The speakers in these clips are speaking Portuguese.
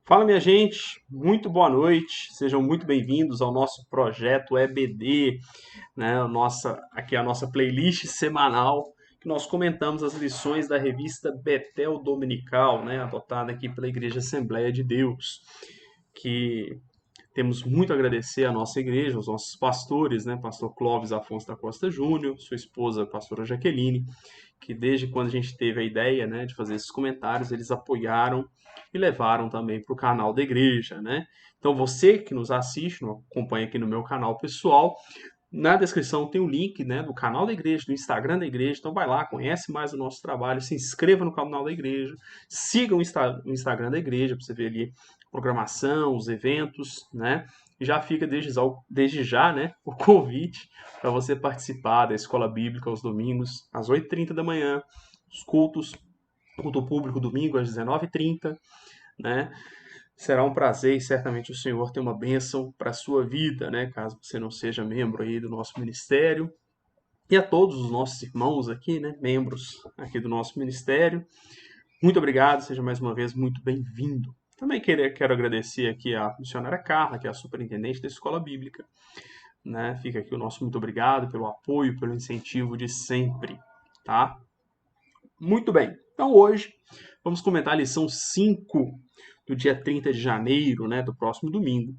Fala, minha gente, muito boa noite, sejam muito bem-vindos ao nosso projeto EBD, né? Aqui é a nossa playlist semanal, que nós comentamos as lições da revista Betel Dominical, né? Adotada aqui pela Igreja Assembleia de Deus, que temos muito a agradecer à nossa igreja, aos nossos pastores, né? Pastor Clóvis Afonso da Costa Júnior, sua esposa, pastora Jaqueline, que desde quando a gente teve a ideia, né, de fazer esses comentários, eles apoiaram e levaram também para o canal da igreja, né? Então você que nos assiste, acompanha aqui no meu canal pessoal, na descrição tem o link, né, do canal da igreja, do Instagram da igreja. Então vai lá, conhece mais o nosso trabalho, se inscreva no canal da igreja, siga o Instagram da igreja para você ver ali a programação, os eventos, né? E já fica desde já, né, o convite para você participar da escola bíblica aos domingos, às 8h30 da manhã, os culto público domingo às 19h30, né? Será um prazer e certamente o Senhor tem uma bênção para a sua vida, né? Caso você não seja membro aí do nosso ministério. E a todos os nossos irmãos aqui, né? Membros aqui do nosso ministério. Muito obrigado, seja mais uma vez muito bem-vindo. Também quero agradecer aqui a missionária Carla, que é a superintendente da Escola Bíblica. Né? Fica aqui o nosso muito obrigado pelo apoio, pelo incentivo de sempre, tá? Muito bem. Então hoje vamos comentar a lição 5 do dia 30 de janeiro, né, do próximo domingo,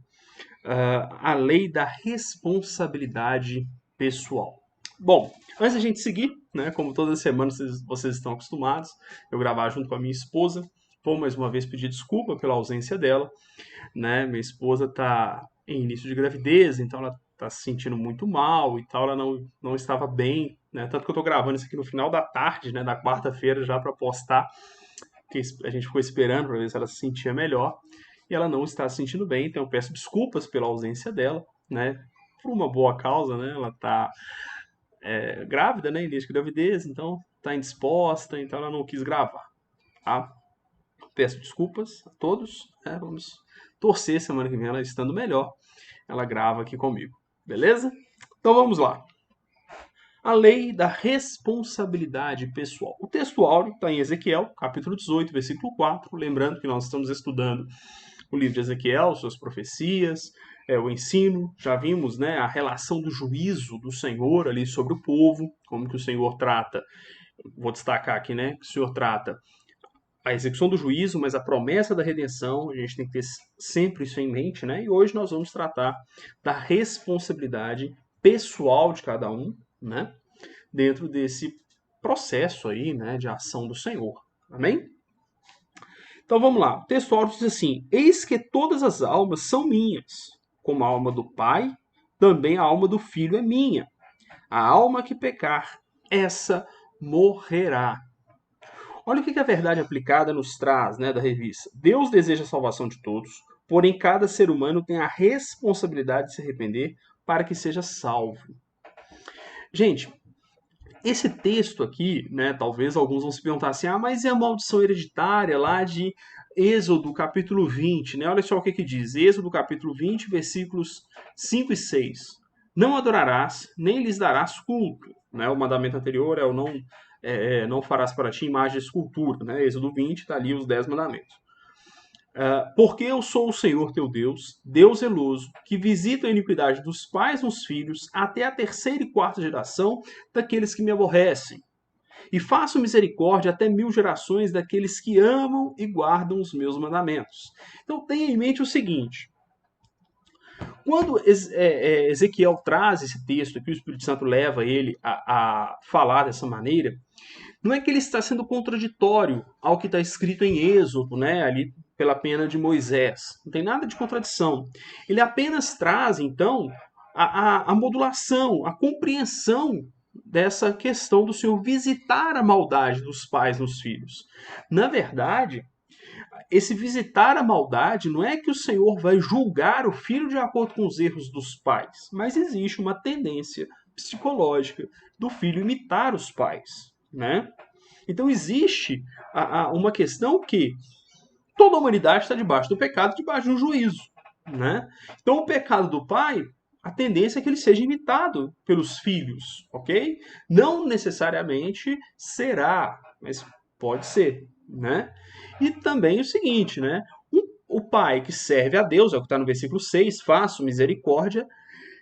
a lei da responsabilidade pessoal. Bom, antes da gente seguir, né, como toda semana vocês estão acostumados, eu gravar junto com a minha esposa, vou mais uma vez pedir desculpa pela ausência dela, né, minha esposa está em início de gravidez, então ela está se sentindo muito mal e tal, ela não estava bem, né, tanto que eu estou gravando isso aqui no final da tarde, né, da quarta-feira já para postar, que a gente ficou esperando para ver se ela se sentia melhor, e ela não está se sentindo bem, então eu peço desculpas pela ausência dela, né, por uma boa causa, né, ela está grávida, né, início de gravidez, então está indisposta, então ela não quis gravar, tá? Peço desculpas a todos, né, vamos torcer semana que vem ela estando melhor, ela grava aqui comigo, beleza? Então vamos lá. A lei da responsabilidade pessoal. O texto áureo está em Ezequiel, capítulo 18, versículo 4. Lembrando que nós estamos estudando o livro de Ezequiel, suas profecias, o ensino. Já vimos, né, a relação do juízo do Senhor ali sobre o povo, como que o Senhor trata. Vou destacar aqui, né, que o Senhor trata a execução do juízo, mas a promessa da redenção, a gente tem que ter sempre isso em mente, né? E hoje nós vamos tratar da responsabilidade pessoal de cada um, né? Dentro desse processo aí, né, de ação do Senhor. Amém? Então vamos lá. O texto áureo diz assim: Eis que todas as almas são minhas, como a alma do Pai, também a alma do Filho é minha. A alma que pecar, essa morrerá. Olha o que a verdade aplicada nos traz, né, da revista. Deus deseja a salvação de todos, porém cada ser humano tem a responsabilidade de se arrepender para que seja salvo. Gente, esse texto aqui, né, talvez alguns vão se perguntar assim, mas e a maldição hereditária lá de Êxodo capítulo 20, né? Olha só o que diz, Êxodo capítulo 20, versículos 5 e 6. Não adorarás, nem lhes darás culto. Né? O mandamento anterior é o não farás para ti imagem de escultura. Né? Êxodo 20 está ali os 10 mandamentos. Porque eu sou o Senhor teu Deus, Deus zeloso, que visita a iniquidade dos pais nos filhos até a terceira e quarta geração daqueles que me aborrecem. E faço misericórdia até 1000 gerações daqueles que amam e guardam os meus mandamentos. Então tenha em mente o seguinte, quando Ezequiel traz esse texto, que o Espírito Santo leva ele a falar dessa maneira, não é que ele está sendo contraditório ao que está escrito em Êxodo, né, ali pela pena de Moisés. Não tem nada de contradição. Ele apenas traz, então, a modulação, a compreensão dessa questão do Senhor visitar a maldade dos pais nos filhos. Na verdade, esse visitar a maldade não é que o Senhor vai julgar o filho de acordo com os erros dos pais, mas existe uma tendência psicológica do filho imitar os pais, né? Então existe uma questão que toda a humanidade está debaixo do pecado, debaixo do juízo, né? Então o pecado do pai, a tendência é que ele seja imitado pelos filhos, ok? Não necessariamente será, mas pode ser, né? E também o seguinte, né? o pai que serve a Deus, é o que está no versículo 6, faço misericórdia,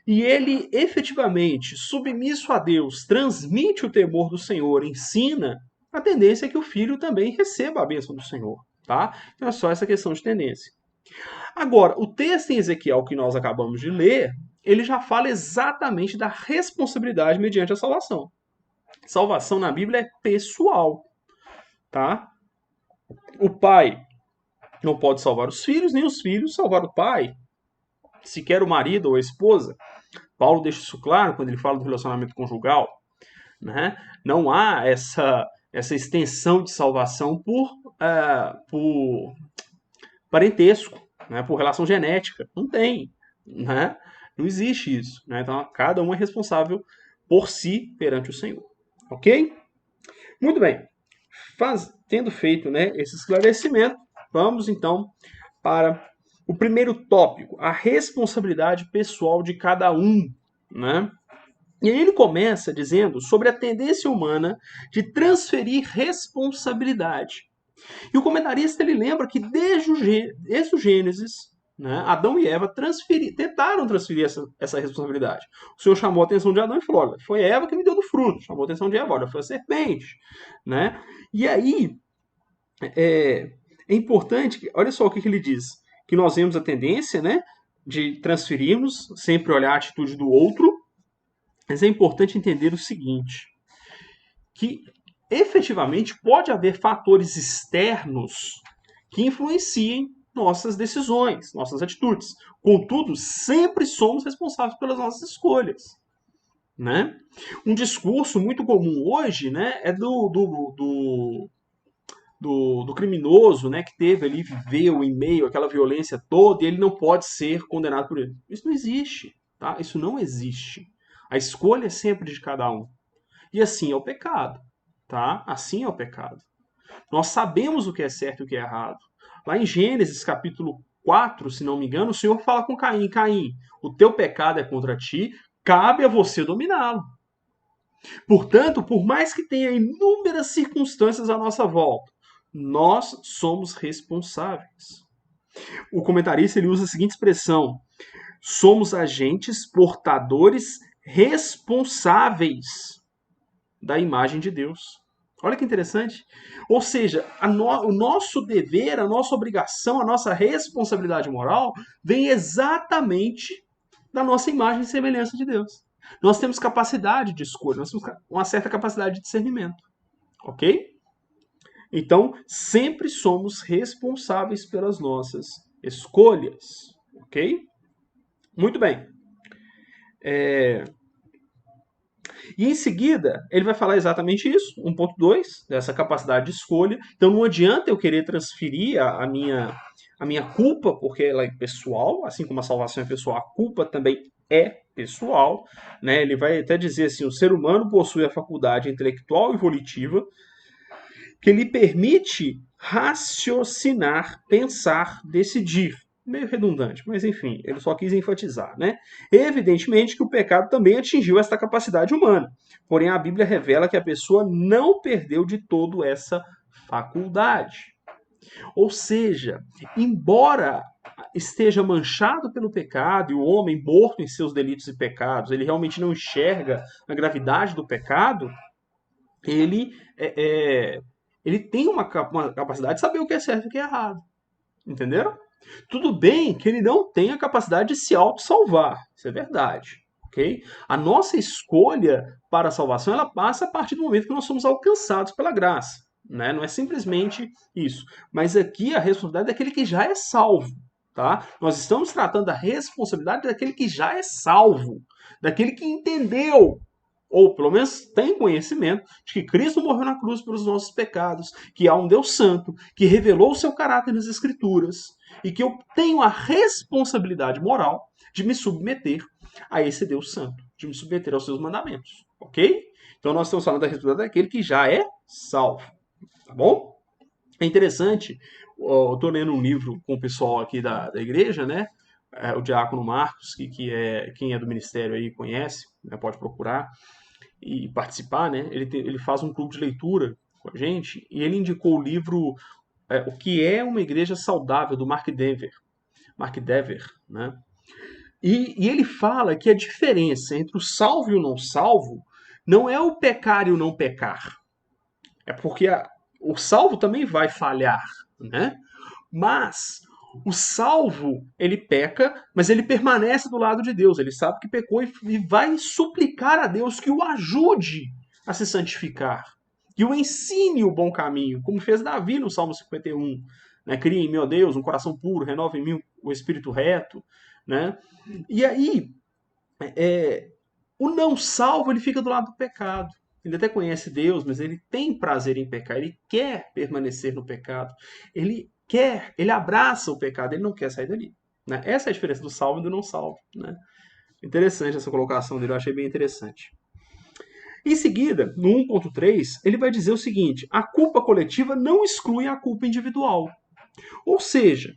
e ele efetivamente, submisso a Deus, transmite o temor do Senhor, ensina, a tendência é que o filho também receba a bênção do Senhor. Tá? Então é só essa questão de tendência. Agora, o texto em Ezequiel que nós acabamos de ler, ele já fala exatamente da responsabilidade mediante a salvação. Salvação na Bíblia é pessoal. Tá? O pai não pode salvar os filhos, nem os filhos salvar o pai. Sequer o marido ou a esposa. Paulo deixa isso claro quando ele fala do relacionamento conjugal. Né? Não há essa extensão de salvação por parentesco, né? Por relação genética. Não tem. Né? Não existe isso. Né? Então, cada um é responsável por si perante o Senhor. Ok? Muito bem. Tendo feito, né, esse esclarecimento, vamos então para o primeiro tópico, a responsabilidade pessoal de cada um. Né? E aí ele começa dizendo sobre a tendência humana de transferir responsabilidade. E o comentarista ele lembra que desde o Gênesis, né, Adão e Eva tentaram transferir essa responsabilidade. O Senhor chamou a atenção de Adão e falou, olha, foi Eva que me deu do fruto. Chamou a atenção de Eva, olha, foi a serpente. Né? E aí é importante, olha só o que ele diz, que nós vemos a tendência, né, de transferirmos, sempre olhar a atitude do outro, mas é importante entender o seguinte, que efetivamente pode haver fatores externos que influenciem nossas decisões, nossas atitudes. Contudo, sempre somos responsáveis pelas nossas escolhas. Né? Um discurso muito comum hoje, né, é do criminoso, né, que viveu em meio àquela violência toda e ele não pode ser condenado por isso. Isso não existe. Tá? Isso não existe. A escolha é sempre de cada um. E assim é o pecado. Tá? Assim é o pecado. Nós sabemos o que é certo e o que é errado. Lá em Gênesis capítulo 4, se não me engano, o Senhor fala com Caim, Caim, o teu pecado é contra ti, cabe a você dominá-lo. Portanto, por mais que tenha inúmeras circunstâncias à nossa volta, nós somos responsáveis. O comentarista ele usa a seguinte expressão: somos agentes portadores responsáveis da imagem de Deus. Olha que interessante. Ou seja, o nosso dever, a nossa obrigação, a nossa responsabilidade moral vem exatamente da nossa imagem e semelhança de Deus. Nós temos capacidade de escolha, nós temos uma certa capacidade de discernimento. Ok? Então, sempre somos responsáveis pelas nossas escolhas. Ok? Muito bem. E em seguida, ele vai falar exatamente isso, 1.2, dessa capacidade de escolha. Então não adianta eu querer transferir a minha culpa, porque ela é pessoal, assim como a salvação é pessoal, a culpa também é pessoal. Né? Ele vai até dizer assim, o ser humano possui a faculdade intelectual e volitiva que lhe permite raciocinar, pensar, decidir. Meio redundante, mas enfim, ele só quis enfatizar, né? Evidentemente que o pecado também atingiu esta capacidade humana. Porém, a Bíblia revela que a pessoa não perdeu de todo essa faculdade. Ou seja, embora esteja manchado pelo pecado e o homem morto em seus delitos e pecados, ele realmente não enxerga a gravidade do pecado, ele tem uma capacidade de saber o que é certo e o que é errado. Entenderam? Tudo bem que ele não tem a capacidade de se auto-salvar. Isso é verdade. Okay? A nossa escolha para a salvação ela passa a partir do momento que nós somos alcançados pela graça. Né? Não é simplesmente isso. Mas aqui a responsabilidade é daquele que já é salvo. Tá? Nós estamos tratando da responsabilidade daquele que já é salvo. Daquele que entendeu ou pelo menos tem conhecimento de que Cristo morreu na cruz pelos nossos pecados, que há um Deus santo, que revelou o seu caráter nas Escrituras, e que eu tenho a responsabilidade moral de me submeter a esse Deus santo, de me submeter aos seus mandamentos, ok? Então nós estamos falando da responsabilidade daquele que já é salvo, tá bom? É interessante, eu estou lendo um livro com o pessoal aqui da igreja, né? O Diácono Marcos, quem é do ministério aí conhece, né? Pode procurar e participar, né? Ele faz um clube de leitura com a gente e ele indicou o livro o que é uma igreja saudável, do Mark Dever. Mark Dever, né? E ele fala que a diferença entre o salvo e o não salvo não é o pecar e o não pecar. É porque o salvo também vai falhar, né? Mas o salvo, ele peca, mas ele permanece do lado de Deus. Ele sabe que pecou e vai suplicar a Deus que o ajude a se santificar. Que o ensine o bom caminho, como fez Davi no Salmo 51. Né? Cria em mim, ó Deus, um coração puro, renova em mim o espírito reto. Né? E aí, o não salvo, ele fica do lado do pecado. Ele até conhece Deus, mas ele tem prazer em pecar, ele quer permanecer no pecado. Ele abraça o pecado, ele não quer sair dali. Né? Essa é a diferença do salvo e do não salvo. Né? Interessante essa colocação dele, eu achei bem interessante. Em seguida, no 1.3, ele vai dizer o seguinte: a culpa coletiva não exclui a culpa individual. Ou seja,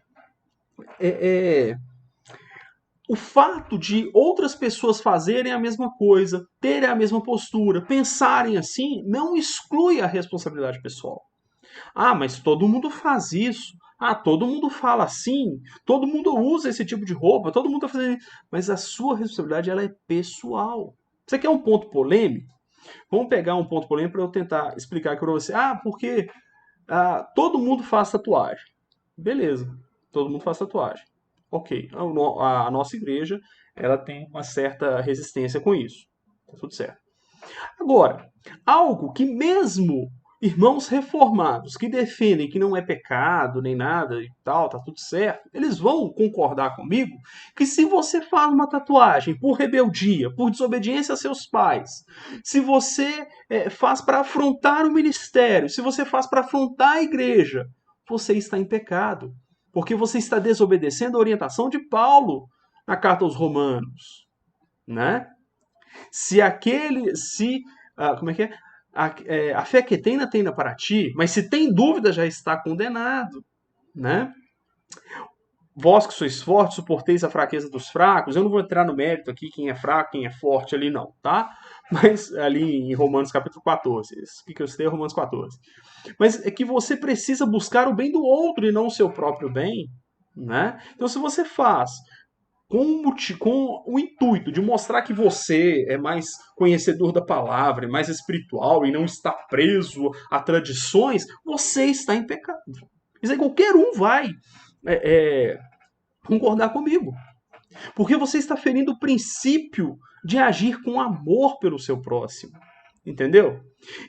o fato de outras pessoas fazerem a mesma coisa, terem a mesma postura, pensarem assim, não exclui a responsabilidade pessoal. Ah, mas todo mundo faz isso. Ah, todo mundo fala assim. Todo mundo usa esse tipo de roupa. Todo mundo está fazendo. Mas a sua responsabilidade ela é pessoal. Você quer um ponto polêmico? Vamos pegar um ponto polêmico para eu tentar explicar aqui para você. Ah, porque todo mundo faz tatuagem. Beleza, todo mundo faz tatuagem. Ok, a nossa igreja ela tem uma certa resistência com isso. Tá tudo certo. Agora, algo que mesmo irmãos reformados que defendem que não é pecado nem nada e tal, tá tudo certo, eles vão concordar comigo que se você faz uma tatuagem por rebeldia, por desobediência a seus pais, se você faz para afrontar o ministério, se você faz para afrontar a igreja, você está em pecado, porque você está desobedecendo a orientação de Paulo na carta aos Romanos, né? Como é que é? A fé que tem para ti, mas se tem dúvida já está condenado, né? Vós que sois fortes, suporteis a fraqueza dos fracos. Eu não vou entrar no mérito aqui, quem é fraco, quem é forte ali não, tá? Mas ali em Romanos capítulo 14, isso que eu citei é Romanos 14. Mas é que você precisa buscar o bem do outro e não o seu próprio bem, né? Então se você faz com o intuito de mostrar que você é mais conhecedor da palavra, é mais espiritual e não está preso a tradições, você está em pecado. Isso aí qualquer um vai concordar comigo. Porque você está ferindo o princípio de agir com amor pelo seu próximo. Entendeu?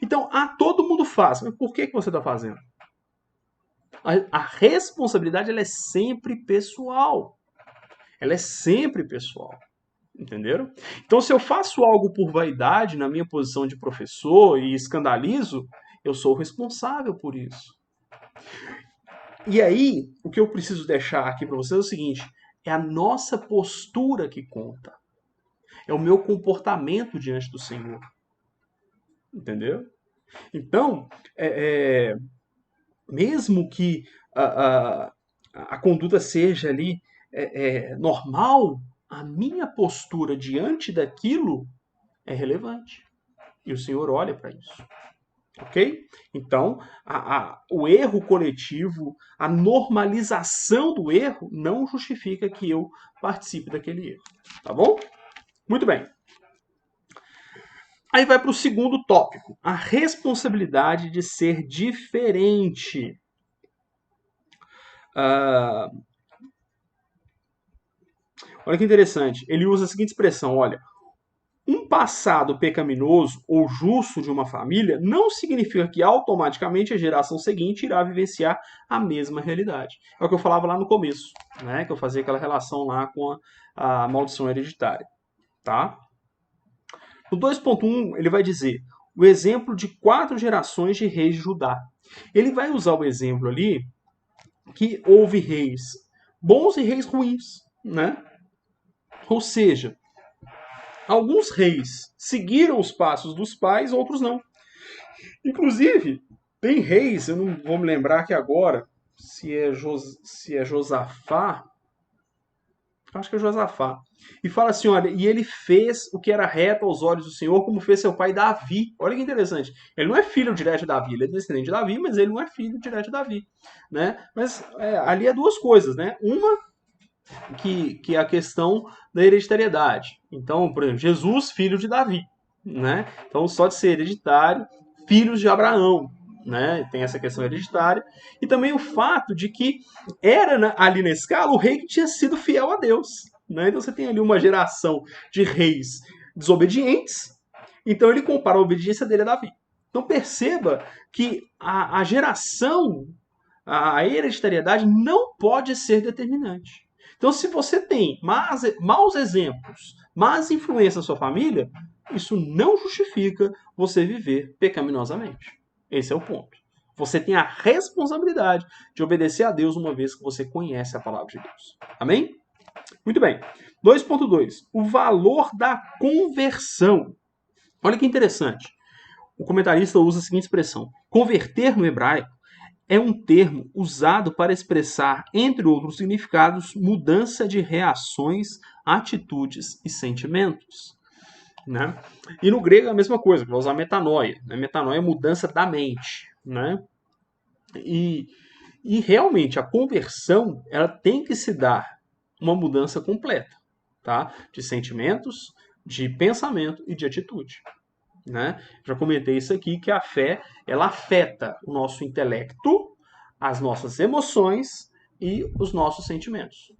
Então, todo mundo faz. Mas por que você está fazendo? A responsabilidade ela é sempre pessoal. Ela é sempre pessoal. Entenderam? Então, se eu faço algo por vaidade na minha posição de professor e escandalizo, eu sou responsável por isso. E aí, o que eu preciso deixar aqui para vocês é o seguinte: é a nossa postura que conta. É o meu comportamento diante do Senhor. Entendeu? Então, mesmo que a conduta seja ali normal, a minha postura diante daquilo é relevante. E o Senhor olha para isso. Ok? Então, o erro coletivo, a normalização do erro, não justifica que eu participe daquele erro. Tá bom? Muito bem. Aí vai para o segundo tópico, a responsabilidade de ser diferente. Olha que interessante. Ele usa a seguinte expressão: olha, um passado pecaminoso ou justo de uma família não significa que automaticamente a geração seguinte irá vivenciar a mesma realidade. É o que eu falava lá no começo, né? Que eu fazia aquela relação lá com a maldição hereditária. Tá? No 2.1, ele vai dizer o exemplo de 4 gerações de reis de Judá. Ele vai usar o exemplo ali que houve reis bons e reis ruins, né? Ou seja, alguns reis seguiram os passos dos pais, outros não. Inclusive, tem reis, eu não vou me lembrar aqui agora se é Josafá. acho que é Josafá, e fala assim, olha, e ele fez o que era reto aos olhos do Senhor, como fez seu pai Davi. Olha que interessante. Ele não é filho direto de Davi, ele é descendente de Davi, mas ele não é filho direto de Davi, né? Mas ali é duas coisas, né? Uma que é a questão da hereditariedade. Então, por exemplo, Jesus, filho de Davi, né? Então, só de ser hereditário, filhos de Abraão, né? Tem essa questão hereditária. E também o fato de que era ali na escala o rei que tinha sido fiel a Deus, né? Então, você tem ali uma geração de reis desobedientes, então ele compara a obediência dele a Davi. Então, perceba que a geração, a hereditariedade não pode ser determinante. Então, se você tem maus exemplos, más influências na sua família, isso não justifica você viver pecaminosamente. Esse é o ponto. Você tem a responsabilidade de obedecer a Deus uma vez que você conhece a palavra de Deus. Amém? Muito bem. 2.2. O valor da conversão. Olha que interessante. O comentarista usa a seguinte expressão: converter no hebraico é um termo usado para expressar, entre outros significados, mudança de reações, atitudes e sentimentos. Né? E no grego é a mesma coisa, vai usar metanoia. Né? Metanoia é mudança da mente. Né? E realmente a conversão ela tem que se dar uma mudança completa, tá? De sentimentos, de pensamento e de atitude. Né? Já comentei isso aqui, que a fé ela afeta o nosso intelecto, as nossas emoções e os nossos sentimentos.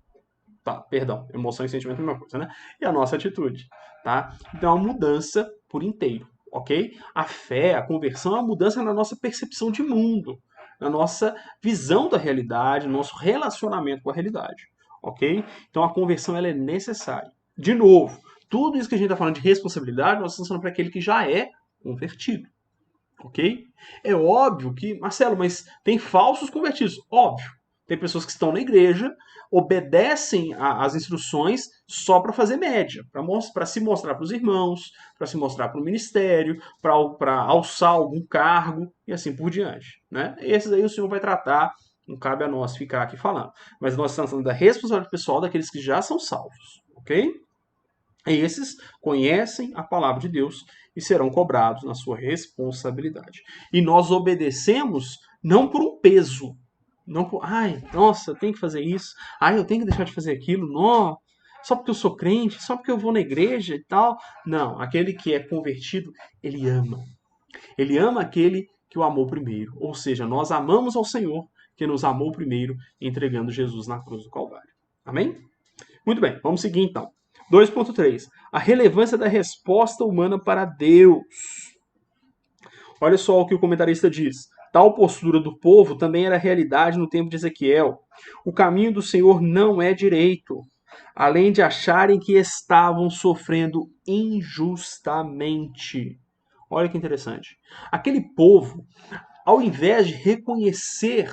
Tá, perdão, emoção e sentimento é a mesma coisa, né? E a nossa atitude, tá? Então é uma mudança por inteiro, ok? A fé, a conversão é uma mudança na nossa percepção de mundo, na nossa visão da realidade, no nosso relacionamento com a realidade, ok? Então a conversão ela é necessária. De novo, tudo isso que a gente está falando de responsabilidade, nós estamos falando para aquele que já é convertido, ok? É óbvio que, Marcelo, mas tem falsos convertidos. Óbvio. Tem pessoas que estão na igreja, obedecem às instruções só para fazer média, para se mostrar para os irmãos, para se mostrar para o ministério, para alçar algum cargo e assim por diante. Né? Esses aí o Senhor vai tratar, não cabe a nós ficar aqui falando. Mas nós estamos falando da responsabilidade pessoal daqueles que já são salvos, ok? E esses conhecem a palavra de Deus e serão cobrados na sua responsabilidade. E nós obedecemos não por um peso, não por, ai, nossa, eu tenho que fazer isso, ai, eu tenho que deixar de fazer aquilo, não, só porque eu sou crente, só porque eu vou na igreja e tal. Não, aquele que é convertido, ele ama. Ele ama aquele que o amou primeiro. Ou seja, nós amamos ao Senhor que nos amou primeiro, entregando Jesus na cruz do Calvário. Amém? Muito bem, vamos seguir então. 2.3. A relevância da resposta humana para Deus. Olha só o que o comentarista diz. Tal postura do povo também era realidade no tempo de Ezequiel. O caminho do Senhor não é direito, além de acharem que estavam sofrendo injustamente. Olha que interessante. Aquele povo, ao invés de reconhecer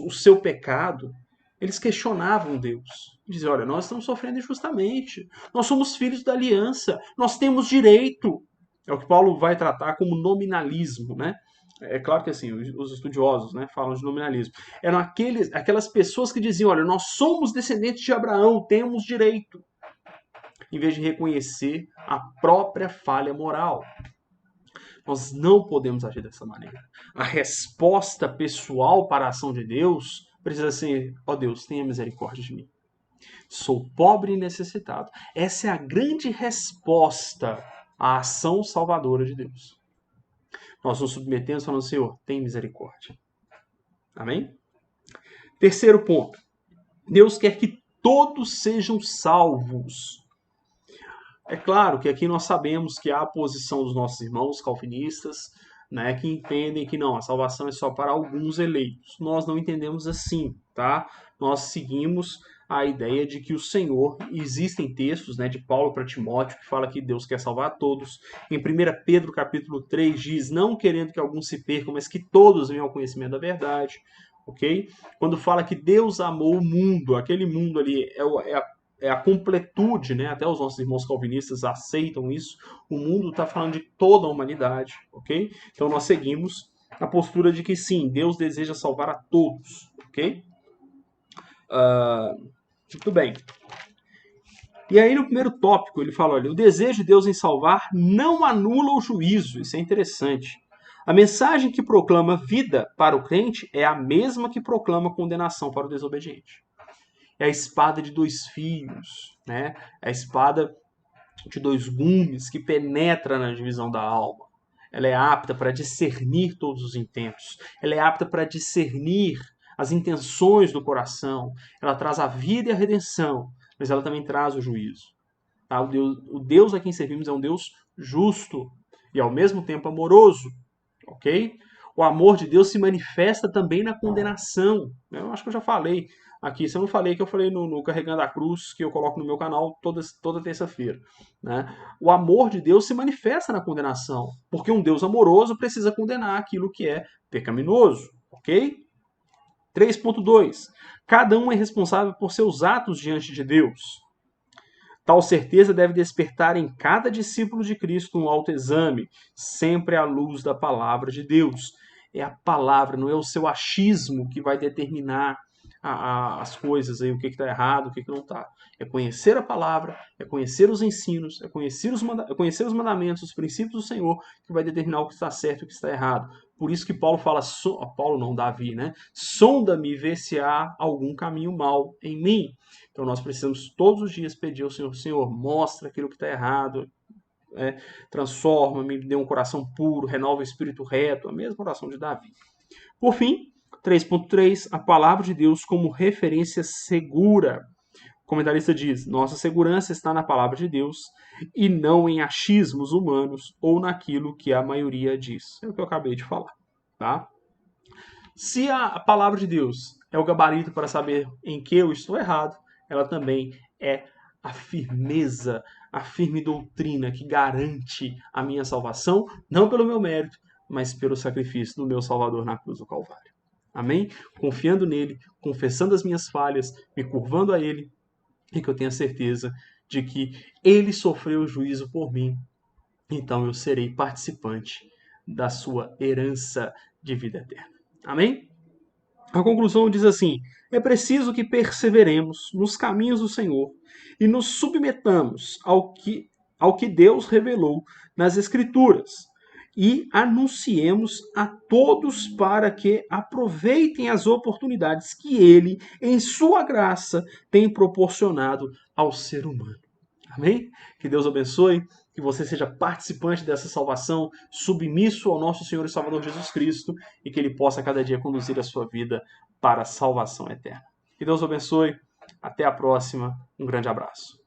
o seu pecado, eles questionavam Deus. Diziam, olha, nós estamos sofrendo injustamente. Nós somos filhos da aliança. Nós temos direito. É o que Paulo vai tratar como nominalismo, né? É claro que assim, os estudiosos, né, falam de nominalismo. Eram aquelas pessoas que diziam, olha, nós somos descendentes de Abraão, temos direito. Em vez de reconhecer a própria falha moral. Nós não podemos agir dessa maneira. A resposta pessoal para a ação de Deus precisa ser, ó Deus, tenha misericórdia de mim. Sou pobre e necessitado. Essa é a grande resposta à ação salvadora de Deus. Nós nos submetemos falando, Senhor, tem misericórdia. Amém? Terceiro ponto. Deus quer que todos sejam salvos. É claro que aqui nós sabemos que há a posição dos nossos irmãos calvinistas, né, que entendem que não, a salvação é só para alguns eleitos. Nós não entendemos assim, tá? Nós seguimos a ideia de que o Senhor, existem textos, né, de Paulo para Timóteo que fala que Deus quer salvar a todos. Em 1 Pedro capítulo 3 diz, não querendo que alguns se percam, mas que todos venham ao conhecimento da verdade. Ok? Quando fala que Deus amou o mundo, aquele mundo ali é a completude, né? Até os nossos irmãos calvinistas aceitam isso. O mundo está falando de toda a humanidade, ok? Então nós seguimos a postura de que sim, Deus deseja salvar a todos, ok? Muito bem. E aí no primeiro tópico ele fala, olha, o desejo de Deus em salvar não anula o juízo. Isso é interessante. A mensagem que proclama vida para o crente é a mesma que proclama condenação para o desobediente. É a espada de dois fios, né? É a espada de dois gumes que penetra na divisão da alma. Ela é apta para discernir todos os intentos. Ela é apta para discernir as intenções do coração. Ela traz a vida e a redenção, mas ela também traz o juízo. Tá? O Deus a quem servimos é um Deus justo e ao mesmo tempo amoroso. Ok? O amor de Deus se manifesta também na condenação. Eu acho que eu já falei aqui. Se eu não falei, que eu falei no Carregando a Cruz, que eu coloco no meu canal toda terça-feira. Né? O amor de Deus se manifesta na condenação, porque um Deus amoroso precisa condenar aquilo que é pecaminoso. Ok? 3.2. Cada um é responsável por seus atos diante de Deus. Tal certeza deve despertar em cada discípulo de Cristo um autoexame, sempre à luz da palavra de Deus. É a palavra, não é o seu achismo que vai determinar as coisas, aí, o que está errado, o que não está. É conhecer a palavra, é conhecer os ensinos, é conhecer os mandamentos, os princípios do Senhor, que vai determinar o que está certo e o que está errado. Por isso que Paulo fala, Paulo não, Davi, né? Sonda-me e vê se há algum caminho mau em mim. Então nós precisamos todos os dias pedir ao Senhor, Senhor, mostra aquilo que está errado, transforma, me dê um coração puro, renova o espírito reto, a mesma oração de Davi. Por fim, 3.3, a palavra de Deus como referência segura. O comentarista diz, nossa segurança está na palavra de Deus e não em achismos humanos ou naquilo que a maioria diz. É o que eu acabei de falar. Tá? Se a palavra de Deus é o gabarito para saber em que eu estou errado, ela também é a firmeza, a firme doutrina que garante a minha salvação, não pelo meu mérito, mas pelo sacrifício do meu Salvador na cruz do Calvário. Amém? Confiando nele, confessando as minhas falhas, me curvando a ele, e que eu tenha certeza de que ele sofreu o juízo por mim. Então eu serei participante da sua herança de vida eterna. Amém? A conclusão diz assim: é preciso que perseveremos nos caminhos do Senhor e nos submetamos ao que Deus revelou nas Escrituras e anunciemos a todos para que aproveitem as oportunidades que Ele, em sua graça, tem proporcionado ao ser humano. Amém? Que Deus abençoe, que você seja participante dessa salvação, submisso ao nosso Senhor e Salvador Jesus Cristo e que Ele possa cada dia conduzir a sua vida para a salvação eterna. Que Deus abençoe, até a próxima, um grande abraço.